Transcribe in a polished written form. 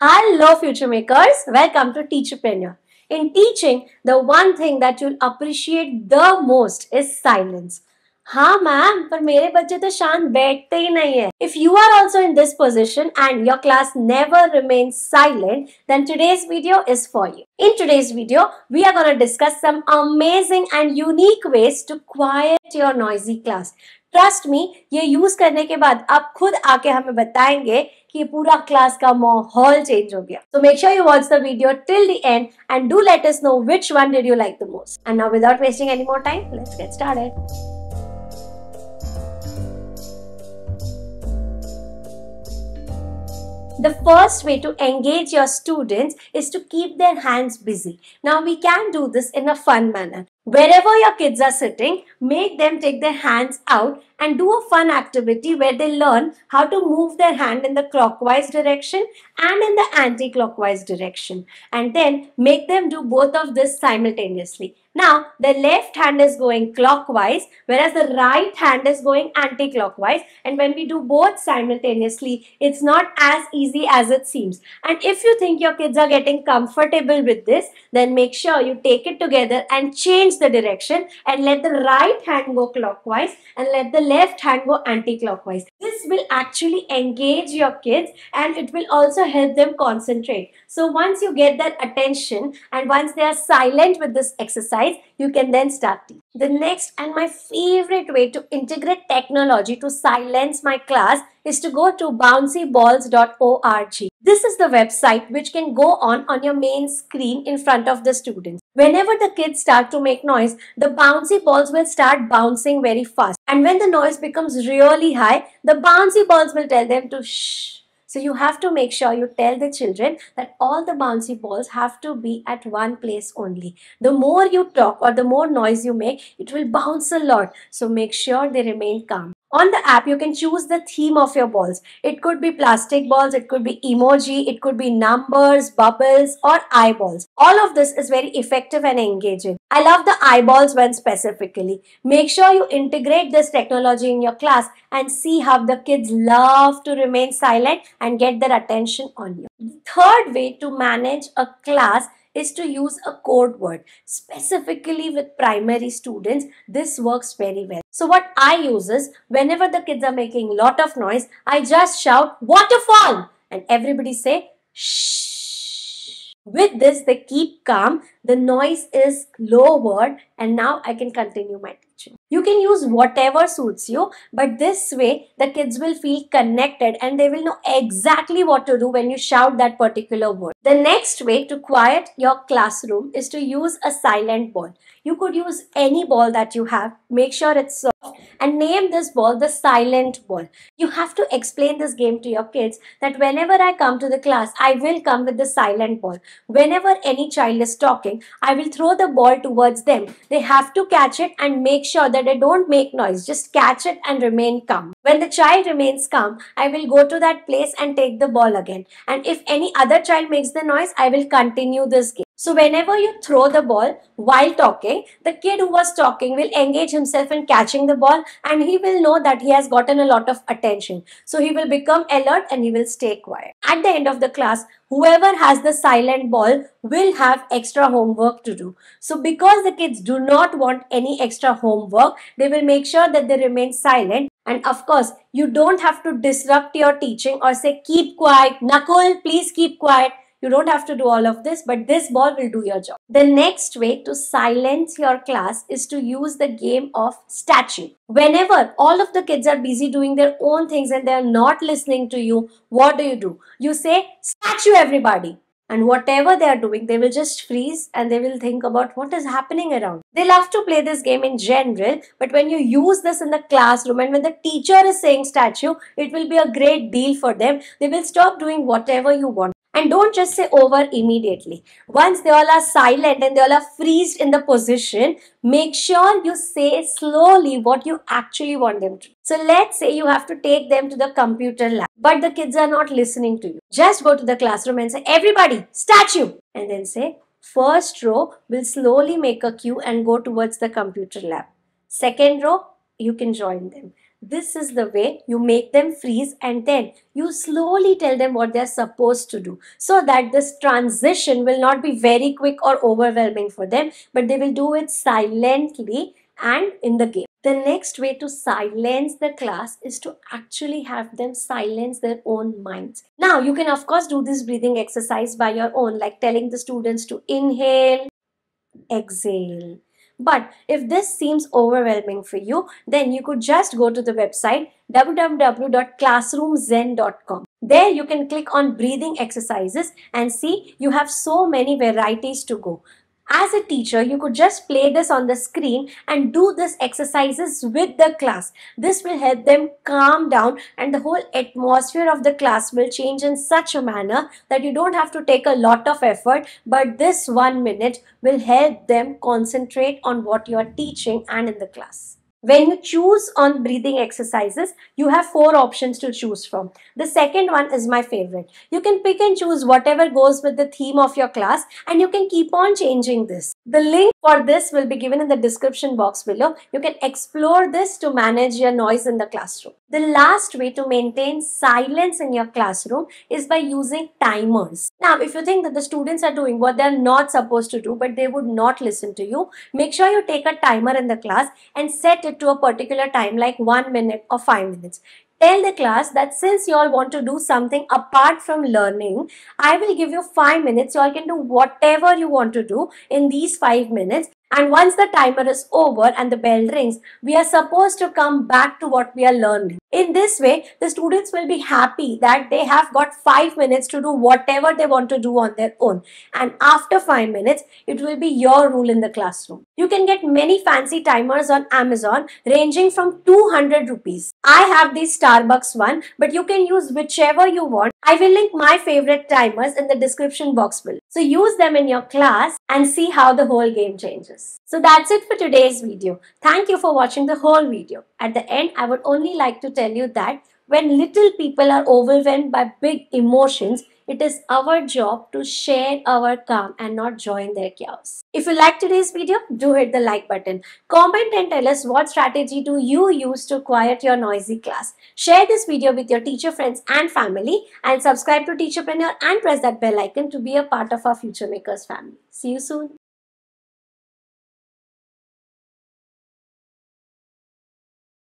Hello, FutureMakers. Welcome to TeacherPreneur. In teaching, the one thing that you'll appreciate the most is silence. हाँ ma'am पर मेरे बच्चे तो शांत बैठते ही नहीं है. If you are also in this position and your class never remains silent, then today's video is for you. In today's video, we are going to discuss some amazing and unique ways to quiet your noisy class. Trust me, ये use करने के बाद आप खुद आके हमें बताएंगे कि पूरा क्लास का माहौल चेंज हो गया. So make sure you watch the video till the end and do let us know which one did you like the most. And now without wasting any more time, let's get started. The first way to engage your students is to keep their hands busy. Now we can do this in a fun manner. Wherever your kids are sitting, make them take their hands out and do a fun activity where they learn how to move their hand in the clockwise direction and in the anti-clockwise direction. And then make them do both of this simultaneously. Now, the left hand is going clockwise, whereas the right hand is going anti-clockwise. And when we do both simultaneously, it's not as easy as it seems. And if you think your kids are getting comfortable with this, then make sure you take it together and change the direction and let the right hand go clockwise and let the left hand go anti-clockwise. This will actually engage your kids and it will also help them concentrate. So once you get their attention and once they are silent with this exercise, you can then start teaching. The next and my favorite way to integrate technology to silence my class is to go to bouncyballs.org. This is the website which can go on your main screen in front of the students. Whenever the kids start to make noise, the bouncy balls will start bouncing very fast. And when the noise becomes really high, the bouncy balls will tell them to shh. So you have to make sure you tell the children that all the bouncy balls have to be at one place only. The more you talk or the more noise you make, it will bounce a lot. So make sure they remain calm. On the app, you can choose the theme of your balls. It could be plastic balls, it could be emoji, it could be numbers, bubbles, or eyeballs. All of this is very effective and engaging. I love the eyeballs one specifically. Make sure you integrate this technology in your class and see how the kids love to remain silent and get their attention on you. The third way to manage a class is to use a code word. Specifically with primary students, this works very well. So what I use is, whenever the kids are making a lot of noise, I just shout, "Waterfall!" and everybody say, "Shh." With this, they keep calm, the noise is lowered, and now I can continue my teaching. You can use whatever suits you, but this way, the kids will feel connected and they will know exactly what to do when you shout that particular word. The next way to quiet your classroom is to use a silent ball. You could use any ball that you have. Make sure it's soft and name this ball the silent ball. You have to explain this game to your kids that whenever I come to the class, I will come with the silent ball. Whenever any child is talking, I will throw the ball towards them. They have to catch it and make sure that they don't make noise. Just catch it and remain calm. When the child remains calm, I will go to that place and take the ball again. And if any other child makes the noise, I will continue this game. So whenever you throw the ball while talking, the kid who was talking will engage himself in catching the ball and he will know that he has gotten a lot of attention. So he will become alert and he will stay quiet. At the end of the class, whoever has the silent ball will have extra homework to do. So because the kids do not want any extra homework, they will make sure that they remain silent. And of course, you don't have to disrupt your teaching or say, "Keep quiet, Nakul, please keep quiet." You don't have to do all of this, but this ball will do your job. The next way to silence your class is to use the game of statue. Whenever all of the kids are busy doing their own things and they are not listening to you, what do? You say, "Statue everybody." And whatever they are doing, they will just freeze and they will think about what is happening around. They love to play this game in general, but when you use this in the classroom and when the teacher is saying statue, it will be a great deal for them. They will stop doing whatever you want. And don't just say over immediately. Once they all are silent and they all are freezed in the position, make sure you say slowly what you actually want them to do. So let's say you have to take them to the computer lab, but the kids are not listening to you. Just go to the classroom and say, "Everybody, statue!" And then say, "First row will slowly make a queue and go towards the computer lab. Second row, you can join them. This is the way you make them freeze, and then you slowly tell them what they're supposed to do, so that this transition will not be very quick or overwhelming for them, but they will do it silently and in the game. The next way to silence the class is to actually have them silence their own minds. Now, you can of course do this breathing exercise by your own, like telling the students to inhale, exhale. But if this seems overwhelming for you, then you could just go to the website www.classroomzen.com. There you can click on breathing exercises and see you have so many varieties to go. As a teacher, you could just play this on the screen and do these exercises with the class. This will help them calm down, and the whole atmosphere of the class will change in such a manner that you don't have to take a lot of effort, but this 1 minute will help them concentrate on what you are teaching and in the class. When you choose on breathing exercises, you have 4 options to choose from. The second one is my favorite. You can pick and choose whatever goes with the theme of your class, and you can keep on changing this. The link for this will be given in the description box below. You can explore this to manage your noise in the classroom. The last way to maintain silence in your classroom is by using timers. Now, if you think that the students are doing what they're not supposed to do, but they would not listen to you, make sure you take a timer in the class and set it to a particular time, like 1 minute or 5 minutes. Tell the class that since you all want to do something apart from learning, I will give you 5 minutes. You all can do whatever you want to do in these 5 minutes. And once the timer is over and the bell rings, we are supposed to come back to what we are learning. In this way, the students will be happy that they have got 5 minutes to do whatever they want to do on their own. And after 5 minutes, it will be your rule in the classroom. You can get many fancy timers on Amazon ranging from 200 rupees. I have the Starbucks one, but you can use whichever you want. I will link my favorite timers in the description box below. So use them in your class and see how the whole game changes. So that's it for today's video. Thank you for watching the whole video. At the end, I would only like to tell you that when little people are overwhelmed by big emotions, it is our job to share our calm and not join their chaos. If you like today's video, do hit the like button. Comment and tell us what strategy do you use to quiet your noisy class. Share this video with your teacher friends and family, and subscribe to TeacherPreneur and press that bell icon to be a part of our FutureMakers family. See you soon.